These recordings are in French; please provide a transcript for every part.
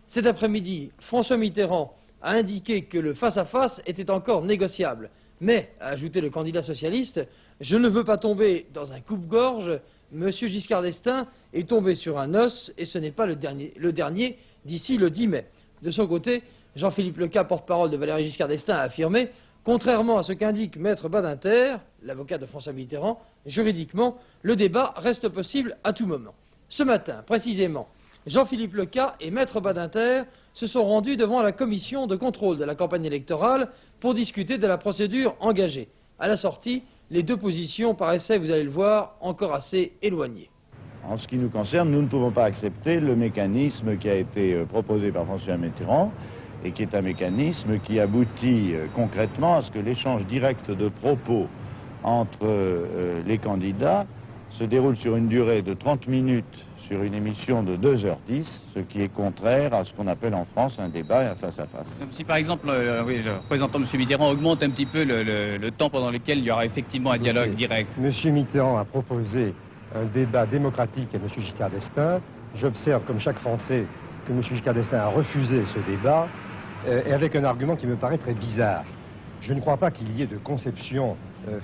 Cet après-midi, François Mitterrand a indiqué que le face-à-face était encore négociable. Mais, a ajouté le candidat socialiste, je ne veux pas tomber dans un coupe-gorge. Monsieur Giscard d'Estaing est tombé sur un os et ce n'est pas le dernier d'ici le 10 mai. De son côté, Jean-Philippe Leca, porte-parole de Valéry Giscard d'Estaing, a affirmé, contrairement à ce qu'indique Maître Badinter, l'avocat de François Mitterrand, juridiquement, le débat reste possible à tout moment. Ce matin, précisément, Jean-Philippe Leca et Maître Badinter se sont rendus devant la commission de contrôle de la campagne électorale pour discuter de la procédure engagée. À la sortie, les deux positions paraissaient, vous allez le voir, encore assez éloignées. En ce qui nous concerne, nous ne pouvons pas accepter le mécanisme qui a été proposé par François Mitterrand et qui est un mécanisme qui aboutit concrètement à ce que l'échange direct de propos entre les candidats se déroule sur une durée de 30 minutes sur une émission de 2h10, ce qui est contraire à ce qu'on appelle en France un débat et un face-à-face. Si par exemple, le représentant M. Mitterrand augmente un petit peu le temps pendant lequel il y aura effectivement un dialogue direct. M. Mitterrand a proposé un débat démocratique à M. Giscard d'Estaing. J'observe, comme chaque Français, que M. Giscard d'Estaing a refusé ce débat, et avec un argument qui me paraît très bizarre. Je ne crois pas qu'il y ait de conception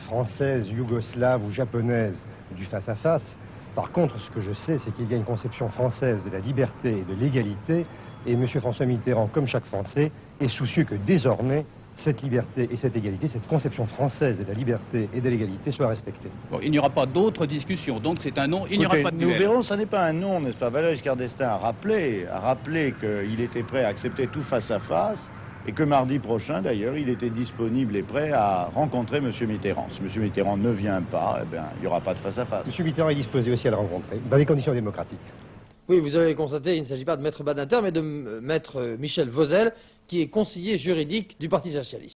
française, yougoslave ou japonaise du face-à-face. Par contre, ce que je sais, c'est qu'il y a une conception française de la liberté et de l'égalité, et M. François Mitterrand, comme chaque Français, est soucieux que désormais, cette liberté et cette égalité, cette conception française de la liberté et de l'égalité soit respectée. Bon, il n'y aura pas d'autres discussions, donc c'est un non, il n'y aura pas de duel. Nous verrons, ce n'est pas un non, n'est-ce pas? Valéry Giscard d'Estaing a rappelé qu'il était prêt à accepter tout face-à-face, et que mardi prochain, d'ailleurs, il était disponible et prêt à rencontrer M. Mitterrand. Si M. Mitterrand ne vient pas, eh bien, il n'y aura pas de face-à-face. M. Mitterrand est disposé aussi à le rencontrer, dans les conditions démocratiques. Oui, vous avez constaté, il ne s'agit pas de Maître Badinter, mais de Maître Michel Vauzel, qui est conseiller juridique du Parti socialiste.